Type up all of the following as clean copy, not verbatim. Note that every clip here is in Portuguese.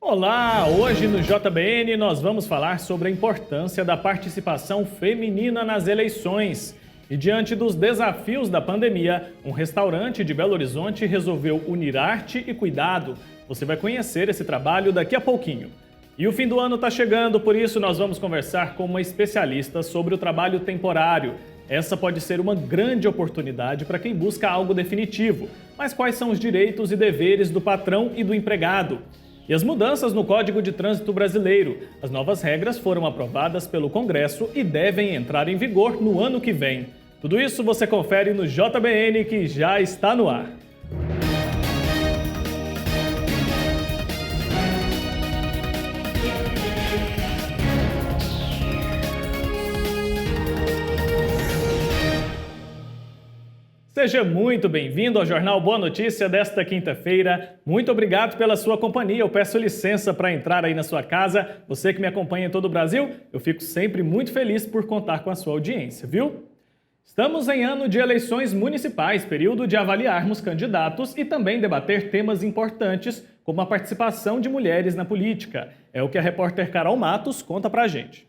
Olá, hoje no JBN nós vamos falar sobre a importância da participação feminina nas eleições. E diante dos desafios da pandemia, um restaurante de Belo Horizonte resolveu unir arte e cuidado. Você vai conhecer esse trabalho daqui a pouquinho. E o fim do ano está chegando, por isso nós vamos conversar com uma especialista sobre o trabalho temporário. Essa pode ser uma grande oportunidade para quem busca algo definitivo. Mas quais são os direitos e deveres do patrão e do empregado? E as mudanças no Código de Trânsito Brasileiro. As novas regras foram aprovadas pelo Congresso e devem entrar em vigor no ano que vem. Tudo isso você confere no JBN, que já está no ar. Seja muito bem-vindo ao Jornal Boa Notícia desta quinta-feira. Muito obrigado pela sua companhia. Eu peço licença para entrar aí na sua casa. Você que me acompanha em todo o Brasil, eu fico sempre muito feliz por contar com a sua audiência, viu? Estamos em ano de eleições municipais, período de avaliarmos candidatos e também debater temas importantes, como a participação de mulheres na política. É o que a repórter Carol Matos conta pra gente.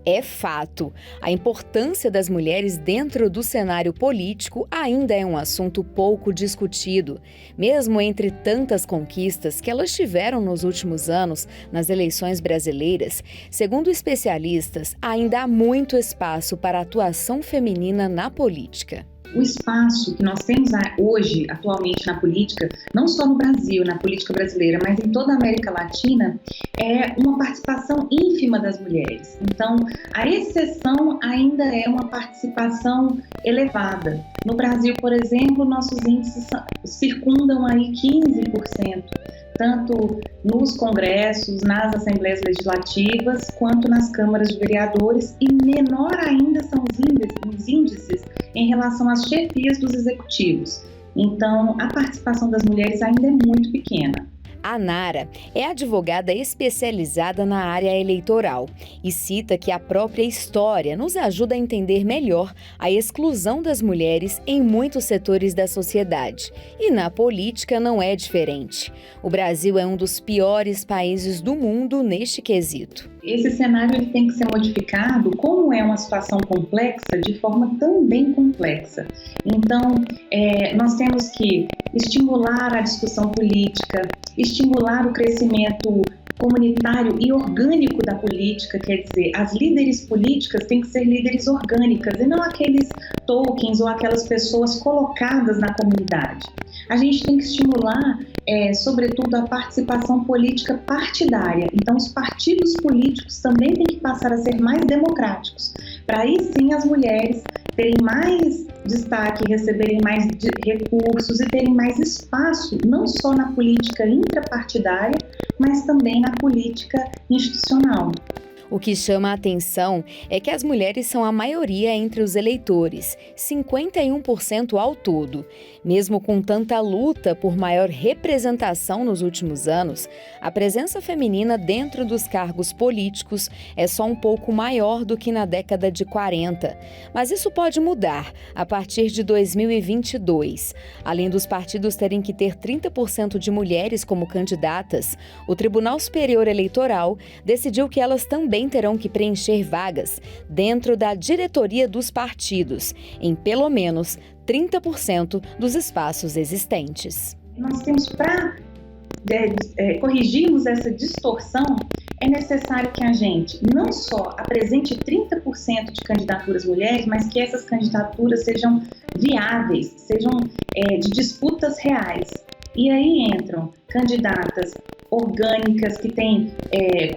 É fato. A importância das mulheres dentro do cenário político ainda é um assunto pouco discutido, mesmo entre tantas conquistas que elas tiveram nos últimos anos nas eleições brasileiras. Segundo especialistas, ainda há muito espaço para a atuação feminina na política. O espaço que nós temos hoje, atualmente na política, não só no Brasil, na política brasileira, mas em toda a América Latina, é uma participação ínfima das mulheres. Então, a exceção ainda é uma participação elevada. No Brasil, por exemplo, nossos índices circundam aí 15%. Tanto nos congressos, nas assembleias legislativas, quanto nas câmaras de vereadores, e menor ainda são os índices em relação às chefias dos executivos. Então, a participação das mulheres ainda é muito pequena. A Nara é advogada especializada na área eleitoral e cita que a própria história nos ajuda a entender melhor a exclusão das mulheres em muitos setores da sociedade. E na política não é diferente. O Brasil é um dos piores países do mundo neste quesito. Esse cenário ele tem que ser modificado, como é uma situação complexa, de forma também complexa. Então, nós temos que estimular a discussão política, estimular o crescimento comunitário e orgânico da política, quer dizer, as líderes políticas têm que ser líderes orgânicas e não aqueles tokens ou aquelas pessoas colocadas na comunidade. A gente tem que estimular, sobretudo, a participação política partidária. Então, os partidos políticos também têm que passar a ser mais democráticos, para aí sim as mulheres terem mais destaque, receberem mais recursos e terem mais espaço, não só na política intrapartidária, mas também na política institucional. O que chama a atenção é que as mulheres são a maioria entre os eleitores, 51% ao todo. Mesmo com tanta luta por maior representação nos últimos anos, a presença feminina dentro dos cargos políticos é só um pouco maior do que na década de 40. Mas isso pode mudar a partir de 2022. Além dos partidos terem que ter 30% de mulheres como candidatas, o Tribunal Superior Eleitoral decidiu que elas também terão que preencher vagas dentro da diretoria dos partidos, em pelo menos 30% dos espaços existentes. Nós temos, para corrigirmos essa distorção, é necessário que a gente não só apresente 30% de candidaturas mulheres, mas que essas candidaturas sejam viáveis, sejam de disputas reais. E aí entram candidatas orgânicas que têm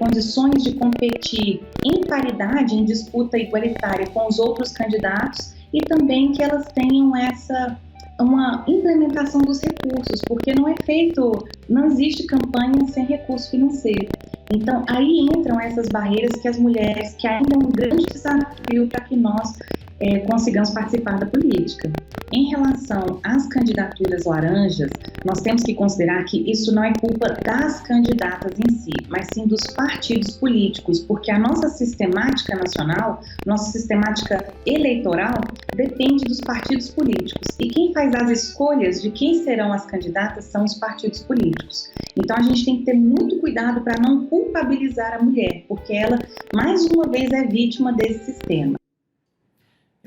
condições de competir em paridade, em disputa igualitária com os outros candidatos, e também que elas tenham uma implementação dos recursos, porque não existe campanha sem recurso financeiro. Então, aí entram essas barreiras que as mulheres, que ainda é um grande desafio para que nós consigamos participar da política. Em relação às candidaturas laranjas, nós temos que considerar que isso não é culpa das candidatas em si, mas sim dos partidos políticos, porque a nossa sistemática nacional, nossa sistemática eleitoral, depende dos partidos políticos. E quem faz as escolhas de quem serão as candidatas são os partidos políticos. Então a gente tem que ter muito cuidado para não culpabilizar a mulher, porque ela, mais uma vez, é vítima desse sistema.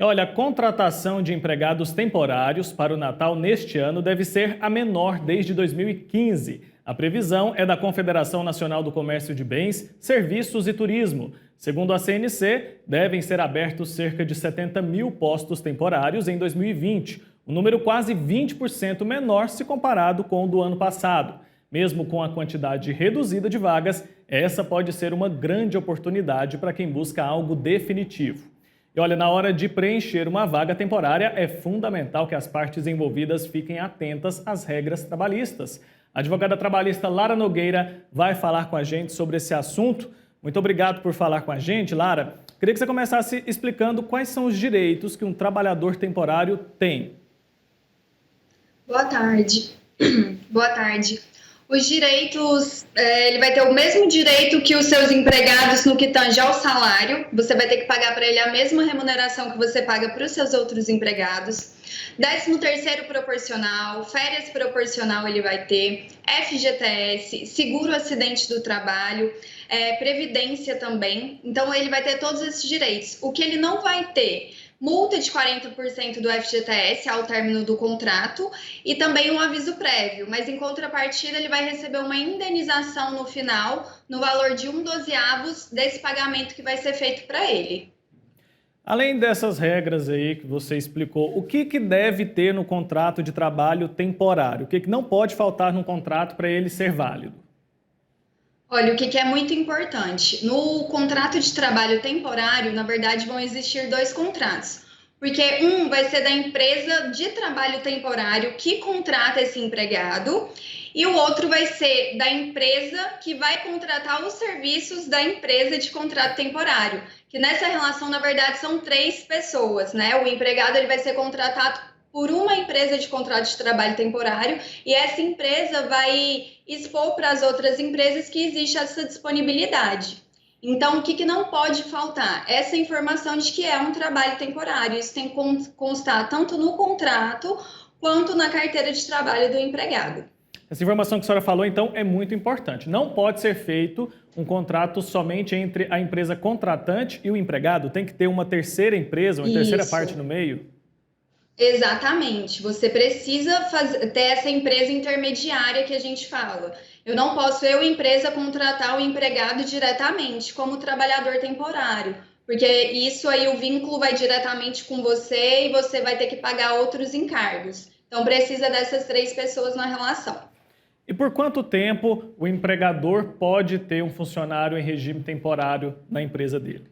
Olha, a contratação de empregados temporários para o Natal neste ano deve ser a menor desde 2015. A previsão é da Confederação Nacional do Comércio de Bens, Serviços e Turismo. Segundo a CNC, devem ser abertos cerca de 70 mil postos temporários em 2020, um número quase 20% menor se comparado com o do ano passado. Mesmo com a quantidade reduzida de vagas, essa pode ser uma grande oportunidade para quem busca algo definitivo. E olha, na hora de preencher uma vaga temporária, é fundamental que as partes envolvidas fiquem atentas às regras trabalhistas. A advogada trabalhista Lara Nogueira vai falar com a gente sobre esse assunto. Muito obrigado por falar com a gente, Lara. Queria que você começasse explicando quais são os direitos que um trabalhador temporário tem. Boa tarde. Boa tarde. Os direitos, ele vai ter o mesmo direito que os seus empregados no que tange ao salário. Você vai ter que pagar para ele a mesma remuneração que você paga para os seus outros empregados. 13º proporcional, férias proporcional ele vai ter, FGTS, seguro acidente do trabalho, previdência também. Então ele vai ter todos esses direitos. O que ele não vai ter? Multa de 40% do FGTS ao término do contrato e também um aviso prévio, mas em contrapartida ele vai receber uma indenização no final, no valor de 1/12 desse pagamento que vai ser feito para ele. Além dessas regras aí que você explicou, o que deve ter no contrato de trabalho temporário? O que não pode faltar no contrato para ele ser válido? Olha, o que é muito importante, no contrato de trabalho temporário, na verdade, vão existir 2 contratos, porque um vai ser da empresa de trabalho temporário que contrata esse empregado e o outro vai ser da empresa que vai contratar os serviços da empresa de contrato temporário, que nessa relação, na verdade, são 3 pessoas, né? O empregado ele vai ser contratado por uma empresa de contrato de trabalho temporário e essa empresa vai expor para as outras empresas que existe essa disponibilidade. Então, o que não pode faltar? Essa informação de que é um trabalho temporário. Isso tem que constar tanto no contrato quanto na carteira de trabalho do empregado. Essa informação que a senhora falou, então, é muito importante. Não pode ser feito um contrato somente entre a empresa contratante e o empregado. Tem que ter uma terceira empresa, uma terceira parte no meio. Exatamente, você precisa ter essa empresa intermediária que a gente fala. Eu não posso, empresa, contratar o empregado diretamente como trabalhador temporário, porque isso aí o vínculo vai diretamente com você e você vai ter que pagar outros encargos. Então precisa dessas 3 pessoas na relação. E por quanto tempo o empregador pode ter um funcionário em regime temporário na empresa dele?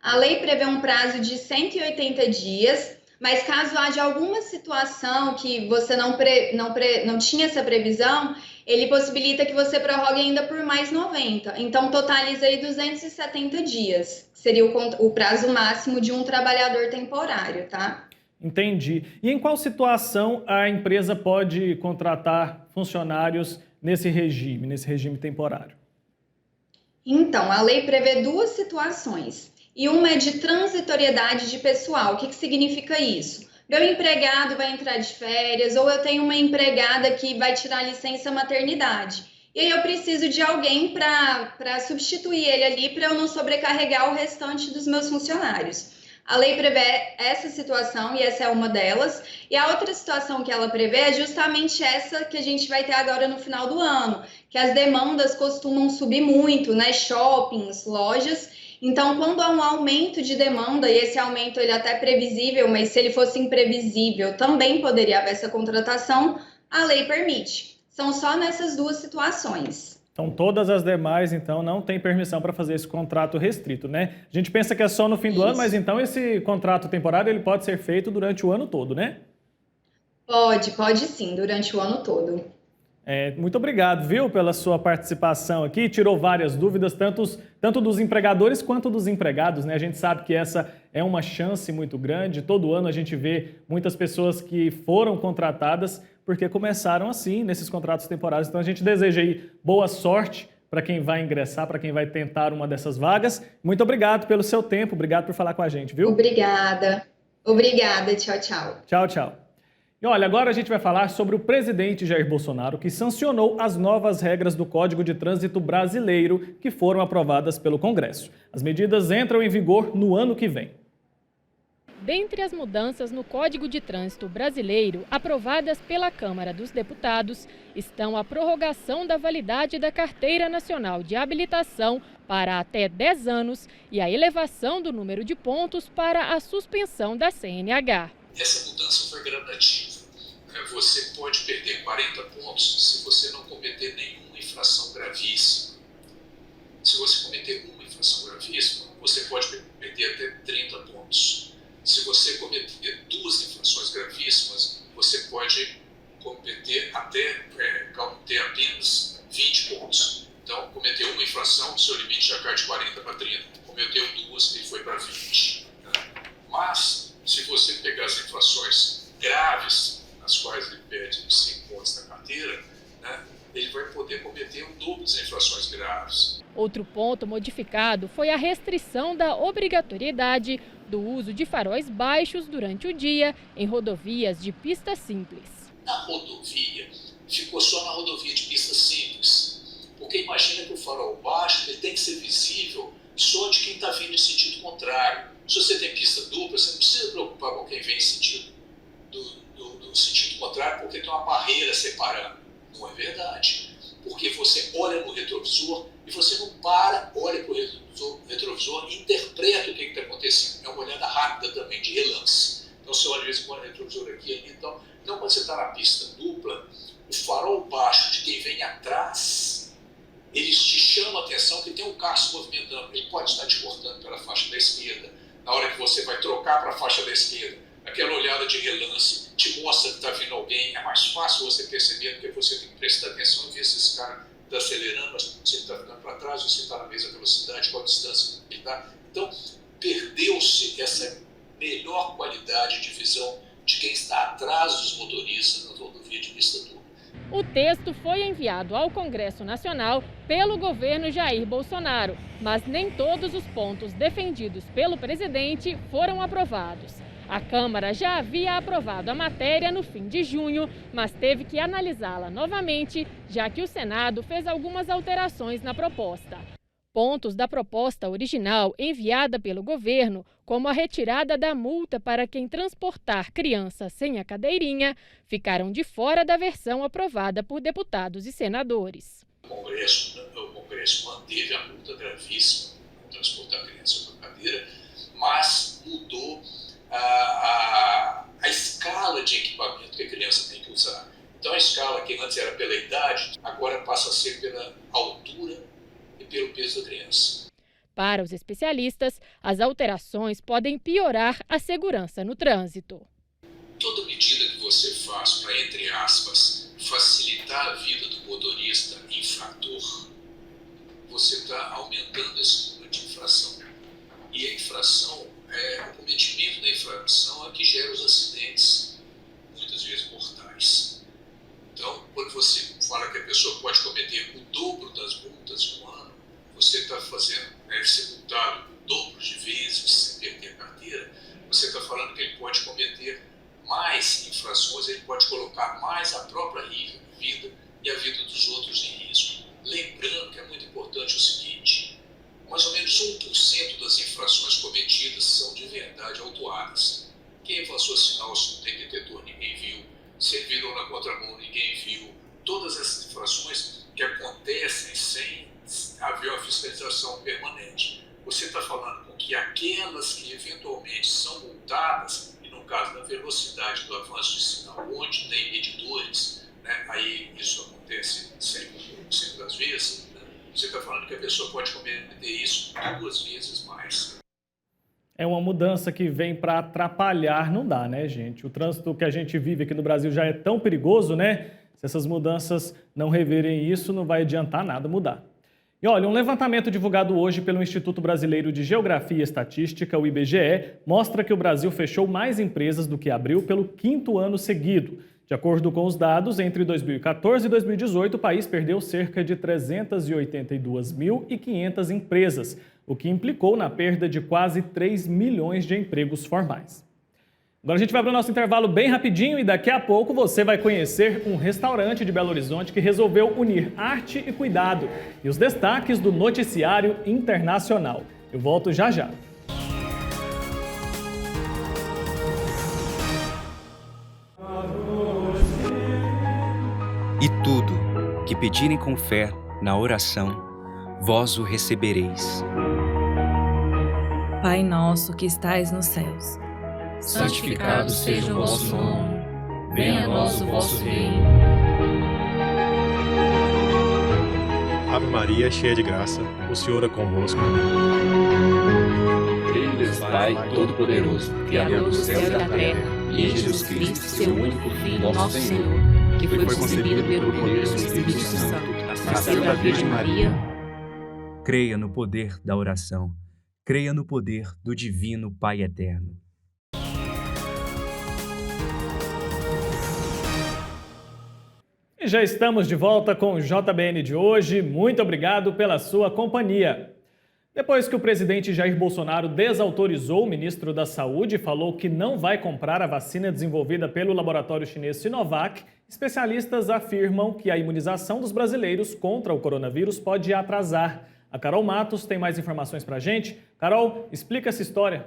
A lei prevê um prazo de 180 dias, mas caso haja alguma situação que você não tinha essa previsão, ele possibilita que você prorrogue ainda por mais 90. Então, totaliza aí 270 dias, que seria o prazo máximo de um trabalhador temporário, tá? Entendi. E em qual situação a empresa pode contratar funcionários nesse regime temporário? Então, a lei prevê 2 situações. E uma é de transitoriedade de pessoal. O que significa isso? Meu empregado vai entrar de férias ou eu tenho uma empregada que vai tirar licença maternidade. E aí eu preciso de alguém para substituir ele ali para eu não sobrecarregar o restante dos meus funcionários. A lei prevê essa situação e essa é uma delas. E a outra situação que ela prevê é justamente essa que a gente vai ter agora no final do ano, que as demandas costumam subir muito, né? Shoppings, lojas. Então, quando há um aumento de demanda, e esse aumento ele é até previsível, mas se ele fosse imprevisível, também poderia haver essa contratação, a lei permite. São só nessas 2 situações. Então, todas as demais, então, não tem permissão para fazer esse contrato restrito, né? A gente pensa que é só no fim do ano, mas então esse contrato temporário ele pode ser feito durante o ano todo, né? Pode sim, durante o ano todo. Muito obrigado, viu, pela sua participação aqui. Tirou várias dúvidas, tanto dos empregadores quanto dos empregados, né? A gente sabe que essa é uma chance muito grande. Todo ano a gente vê muitas pessoas que foram contratadas porque começaram assim, nesses contratos temporários. Então a gente deseja aí boa sorte para quem vai ingressar, para quem vai tentar uma dessas vagas. Muito obrigado pelo seu tempo, obrigado por falar com a gente, viu? Obrigada. Tchau, tchau. Tchau, tchau. E olha, agora a gente vai falar sobre o presidente Jair Bolsonaro, que sancionou as novas regras do Código de Trânsito Brasileiro que foram aprovadas pelo Congresso. As medidas entram em vigor no ano que vem. Dentre as mudanças no Código de Trânsito Brasileiro aprovadas pela Câmara dos Deputados estão a prorrogação da validade da Carteira Nacional de Habilitação para até 10 anos e a elevação do número de pontos para a suspensão da CNH. Essa mudança foi gradativa. Você pode perder 40 pontos se você não cometer nenhuma infração gravíssima. Se você cometer uma infração gravíssima, você pode perder até 30 pontos. Se você cometer duas infrações gravíssimas, você pode cometer ter apenas 20 pontos. Então, cometeu uma infração, seu limite já cai de 40 para 30. Cometeu duas, ele foi para 20. Mas, se você pegar as infrações graves, nas quais ele pede 5 pontos na carteira, ele vai poder cometer o dobro das infrações graves. Outro ponto modificado foi a restrição da obrigatoriedade do uso de faróis baixos durante o dia em rodovias de pista simples. Na rodovia, ficou só na rodovia de pista simples, porque imagina que o farol baixo ele tem que ser visível só de quem está vindo em sentido contrário. Se você tem pista dupla, você não precisa preocupar com quem vem em sentido do sentido contrário, porque tem uma barreira separando. Não é verdade, porque você olha no retrovisor e você não olha para o retrovisor e interpreta o que está acontecendo. É uma olhada rápida também, de relance. Então você olha de vez em quando o retrovisor aqui e ali. Então quando você está na pista dupla, o farol baixo de quem vem atrás, eles te chamam a atenção que tem um carro se movimentando. Ele pode estar te cortando pela faixa da esquerda. Na hora que você vai trocar para a faixa da esquerda, aquela olhada de relance te mostra que está vindo alguém. É mais fácil você perceber, porque você tem que prestar atenção e ver se esse cara está acelerando, se ele está ficando para trás, ou se está na mesma velocidade, qual a distância que ele está. Então, perdeu-se essa melhor qualidade de visão de quem está atrás dos motoristas na rodovia de pista dupla. O texto foi enviado ao Congresso Nacional pelo governo Jair Bolsonaro, mas nem todos os pontos defendidos pelo presidente foram aprovados. A Câmara já havia aprovado a matéria no fim de junho, mas teve que analisá-la novamente, já que o Senado fez algumas alterações na proposta. Pontos da proposta original enviada pelo governo, como a retirada da multa para quem transportar criança sem a cadeirinha, ficaram de fora da versão aprovada por deputados e senadores. O Congresso manteve a multa gravíssima para transportar criança com a cadeira, mas mudou a escala de equipamento que a criança tem que usar. Então a escala que antes era pela idade, agora passa a ser pela altura e pelo peso da criança. Para os especialistas, as alterações podem piorar a segurança no trânsito. Toda medida que você faz para, entre aspas, facilitar a vida do motorista infrator, você está aumentando esse número de infração. E a infração, o cometimento da infração é que gera os acidentes, muitas vezes mortais. Então, quando você fala que a pessoa pode cometer o dobro das multas no ano, você está fazendo ser multado o dobro de vezes sem perder a carteira, você está falando que ele pode cometer mais infrações, ele pode colocar mais a própria vida e a vida dos outros em risco. Lembrando que é muito importante o seguinte: mais ou menos 1% das infrações cometidas são de verdade autuadas. Quem avançou sinal se não tem detetor, ninguém viu. Se ele virou na contramão, ninguém viu. Todas essas infrações que acontecem sem haver uma fiscalização permanente. Você está falando com que aquelas que eventualmente são multadas, e no caso da velocidade do avanço de sinal, onde tem medidores, aí isso acontece 100% das vezes, você está falando que a pessoa pode cometer isso 2 vezes mais. É uma mudança que vem para atrapalhar, não dá, né, gente? O trânsito que a gente vive aqui no Brasil já é tão perigoso, né? Se essas mudanças não reverem isso, não vai adiantar nada mudar. E olha, um levantamento divulgado hoje pelo Instituto Brasileiro de Geografia e Estatística, o IBGE, mostra que o Brasil fechou mais empresas do que abriu pelo 5º ano seguido. De acordo com os dados, entre 2014 e 2018, o país perdeu cerca de 382.500 empresas, o que implicou na perda de quase 3 milhões de empregos formais. Agora a gente vai para o nosso intervalo bem rapidinho e daqui a pouco você vai conhecer um restaurante de Belo Horizonte que resolveu unir arte e cuidado e os destaques do noticiário internacional. Eu volto já já. E tudo que pedirem com fé na oração, vós o recebereis. Pai nosso que estais nos céus, santificado seja o vosso nome, venha a nós o vosso reino. Ave Maria, cheia de graça, o Senhor é convosco. Creio em Deus Pai Todo-Poderoso, Criador do céu e da terra, e em Jesus Cristo, seu único Filho, nosso Senhor, que foi concebido pelo poder do Espírito Santo, nasceu da Virgem Maria. Creia no poder da oração, creia no poder do Divino Pai Eterno. E já estamos de volta com o JBN de hoje. Muito obrigado pela sua companhia. Depois que o presidente Jair Bolsonaro desautorizou o ministro da Saúde e falou que não vai comprar a vacina desenvolvida pelo laboratório chinês Sinovac, especialistas afirmam que a imunização dos brasileiros contra o coronavírus pode atrasar. A Carol Matos tem mais informações pra gente. Carol, explica essa história.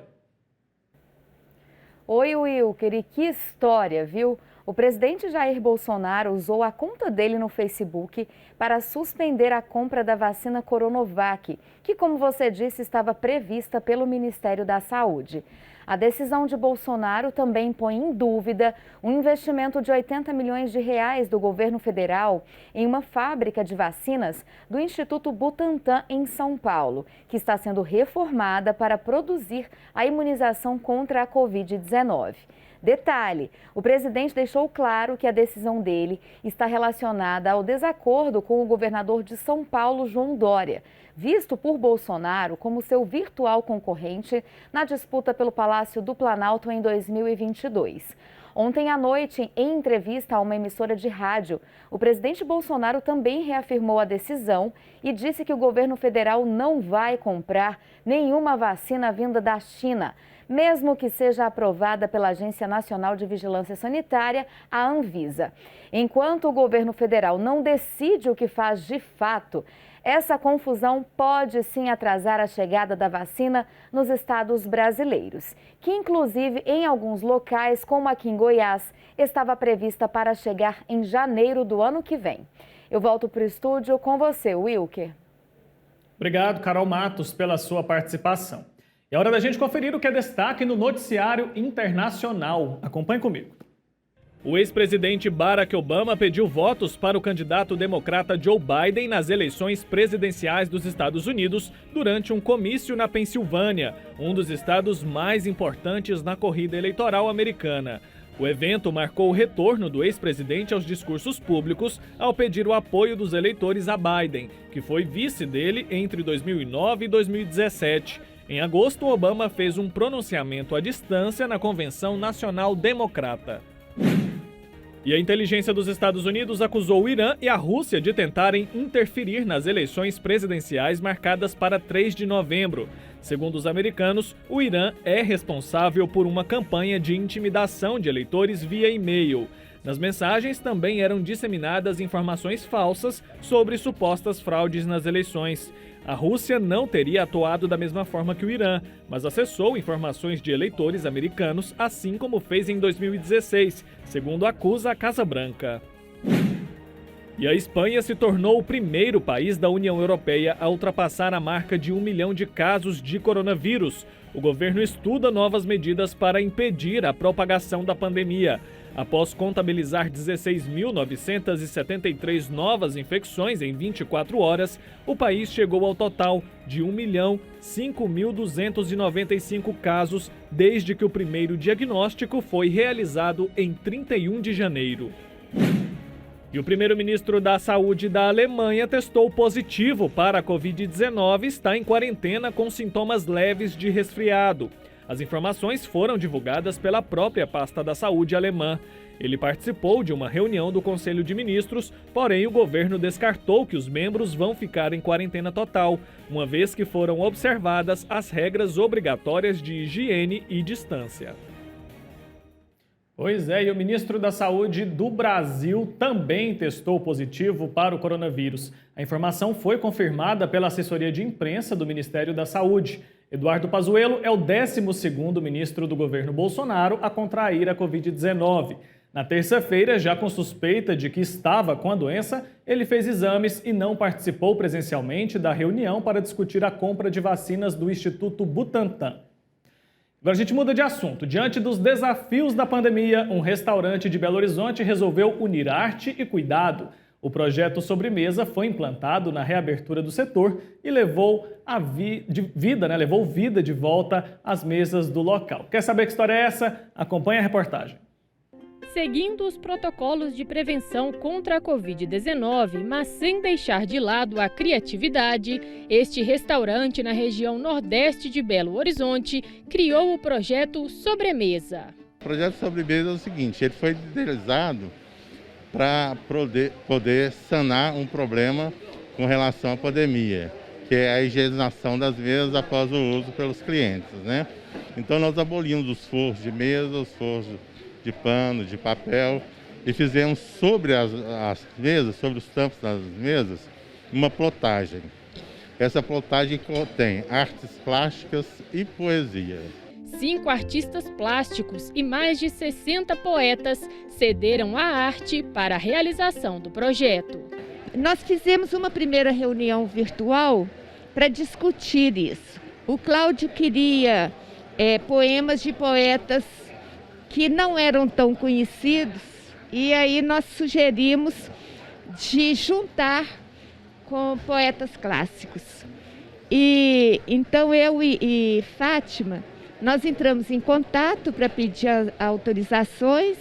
Oi, Wilker, e que história, viu? O presidente Jair Bolsonaro usou a conta dele no Facebook para suspender a compra da vacina Coronavac, que, como você disse, estava prevista pelo Ministério da Saúde. A decisão de Bolsonaro também põe em dúvida um investimento de 80 milhões de reais do governo federal em uma fábrica de vacinas do Instituto Butantan, em São Paulo, que está sendo reformada para produzir a imunização contra a Covid-19. Detalhe, o presidente deixou claro que a decisão dele está relacionada ao desacordo com o governador de São Paulo, João Dória, visto por Bolsonaro como seu virtual concorrente na disputa pelo Palácio do Planalto em 2022. Ontem à noite, em entrevista a uma emissora de rádio, o presidente Bolsonaro também reafirmou a decisão e disse que o governo federal não vai comprar nenhuma vacina vinda da China, mesmo que seja aprovada pela Agência Nacional de Vigilância Sanitária, a Anvisa. Enquanto o governo federal não decide o que faz de fato, essa confusão pode sim atrasar a chegada da vacina nos estados brasileiros, que inclusive em alguns locais, como aqui em Goiás, estava prevista para chegar em janeiro do ano que vem. Eu volto para o estúdio com você, Wilker. Obrigado, Carol Matos, pela sua participação. É hora da gente conferir o que é destaque no noticiário internacional. Acompanhe comigo. O ex-presidente Barack Obama pediu votos para o candidato democrata Joe Biden nas eleições presidenciais dos Estados Unidos durante um comício na Pensilvânia, um dos estados mais importantes na corrida eleitoral americana. O evento marcou o retorno do ex-presidente aos discursos públicos ao pedir o apoio dos eleitores a Biden, que foi vice dele entre 2009 e 2017. Em agosto, Obama fez um pronunciamento à distância na Convenção Nacional Democrata. E a inteligência dos Estados Unidos acusou o Irã e a Rússia de tentarem interferir nas eleições presidenciais marcadas para 3 de novembro. Segundo os americanos, o Irã é responsável por uma campanha de intimidação de eleitores via e-mail. Nas mensagens também eram disseminadas informações falsas sobre supostas fraudes nas eleições. A Rússia não teria atuado da mesma forma que o Irã, mas acessou informações de eleitores americanos, assim como fez em 2016, segundo acusa a Casa Branca. E a Espanha se tornou o primeiro país da União Europeia a ultrapassar a marca de 1 milhão de casos de coronavírus. O governo estuda novas medidas para impedir a propagação da pandemia. Após contabilizar 16.973 novas infecções em 24 horas, o país chegou ao total de 1.005.295 casos desde que o primeiro diagnóstico foi realizado em 31 de janeiro. E o primeiro-ministro da Saúde da Alemanha testou positivo para a Covid-19 e está em quarentena com sintomas leves de resfriado. As informações foram divulgadas pela própria pasta da saúde alemã. Ele participou de uma reunião do Conselho de Ministros, porém o governo descartou que os membros vão ficar em quarentena total, uma vez que foram observadas as regras obrigatórias de higiene e distância. Pois é, e o ministro da Saúde do Brasil também testou positivo para o coronavírus. A informação foi confirmada pela assessoria de imprensa do Ministério da Saúde. Eduardo Pazuello é o 12º ministro do governo Bolsonaro a contrair a Covid-19. Na terça-feira, já com suspeita de que estava com a doença, ele fez exames e não participou presencialmente da reunião para discutir a compra de vacinas do Instituto Butantan. Agora a gente muda de assunto. Diante dos desafios da pandemia, um restaurante de Belo Horizonte resolveu unir arte e cuidado. O projeto Sobremesa foi implantado na reabertura do setor e levou vida de volta às mesas do local. Quer saber que história é essa? Acompanhe a reportagem. Seguindo os protocolos de prevenção contra a Covid-19, mas sem deixar de lado a criatividade, este restaurante na região nordeste de Belo Horizonte criou o projeto Sobremesa. O projeto Sobremesa é o seguinte, ele foi idealizado para poder sanar um problema com relação à pandemia, que é a higienização das mesas após o uso pelos clientes, né? Então nós abolimos os forros de mesa, os forros de pano, de papel, e fizemos sobre as mesas, sobre os tampos das mesas, uma plotagem. Essa plotagem contém artes plásticas e poesia. 5 artistas plásticos e mais de 60 poetas cederam a arte para a realização do projeto. Nós fizemos uma primeira reunião virtual para discutir isso. O Cláudio queria poemas de poetas que não eram tão conhecidos, e aí nós sugerimos de juntar com poetas clássicos. E então eu e Fátima, nós entramos em contato para pedir autorizações.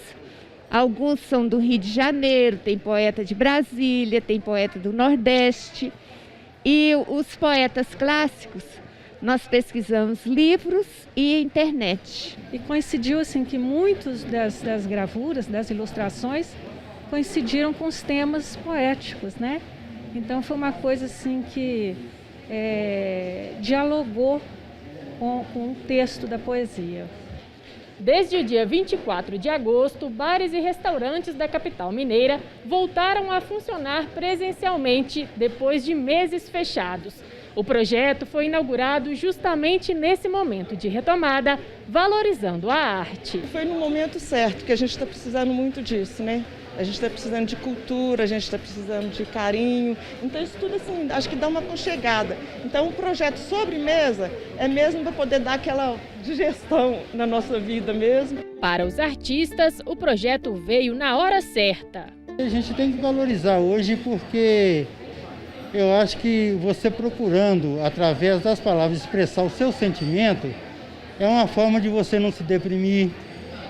Alguns são do Rio de Janeiro, tem poeta de Brasília, tem poeta do Nordeste. E os poetas clássicos, nós pesquisamos livros e internet. E coincidiu assim que muitos das gravuras, das ilustrações, coincidiram com os temas poéticos, né? Então foi uma coisa assim que dialogou com o texto da poesia. Desde o dia 24 de agosto, bares e restaurantes da capital mineira voltaram a funcionar presencialmente depois de meses fechados. O projeto foi inaugurado justamente nesse momento de retomada, valorizando a arte. Foi no momento certo, que a gente está precisando muito disso, né? A gente está precisando de cultura, a gente está precisando de carinho. Então isso tudo assim, acho que dá uma aconchegada. Então o projeto Sobremesa é mesmo para poder dar aquela digestão na nossa vida mesmo. Para os artistas, o projeto veio na hora certa. A gente tem que valorizar hoje porque eu acho que você procurando, através das palavras, expressar o seu sentimento, é uma forma de você não se deprimir,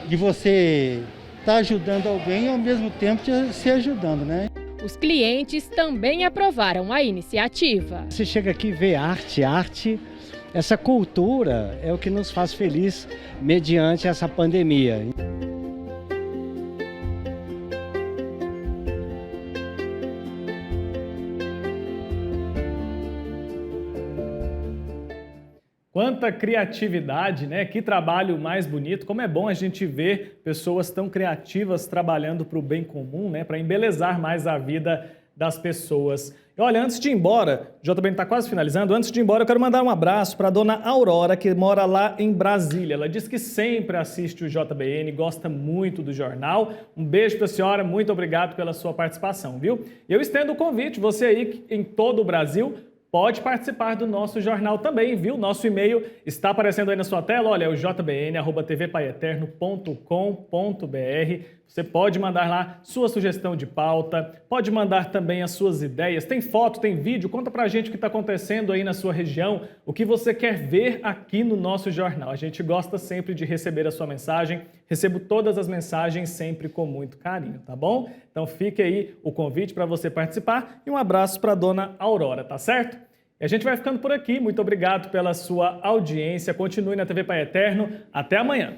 de você estar ajudando alguém e ao mesmo tempo se ajudando, né? Os clientes também aprovaram a iniciativa. Você chega aqui e vê arte, essa cultura é o que nos faz feliz mediante essa pandemia. Quanta criatividade, né? Que trabalho mais bonito. Como é bom a gente ver pessoas tão criativas trabalhando para o bem comum, né? Para embelezar mais a vida das pessoas. E olha, antes de ir embora, o JBN está quase finalizando, antes de ir embora eu quero mandar um abraço para a dona Aurora, que mora lá em Brasília. Ela diz que sempre assiste o JBN, gosta muito do jornal. Um beijo para a senhora, muito obrigado pela sua participação, viu? E eu estendo o convite, você aí em todo o Brasil, pode participar do nosso jornal também, viu? Nosso e-mail está aparecendo aí na sua tela, olha, é o jbn@tvpaieterno.com.br. Você pode mandar lá sua sugestão de pauta, pode mandar também as suas ideias. Tem foto, tem vídeo, conta pra gente o que está acontecendo aí na sua região, o que você quer ver aqui no nosso jornal. A gente gosta sempre de receber a sua mensagem, recebo todas as mensagens sempre com muito carinho, tá bom? Então fique aí o convite para você participar e um abraço para a dona Aurora, tá certo? E a gente vai ficando por aqui. Muito obrigado pela sua audiência. Continue na TV Pai Eterno. Até amanhã.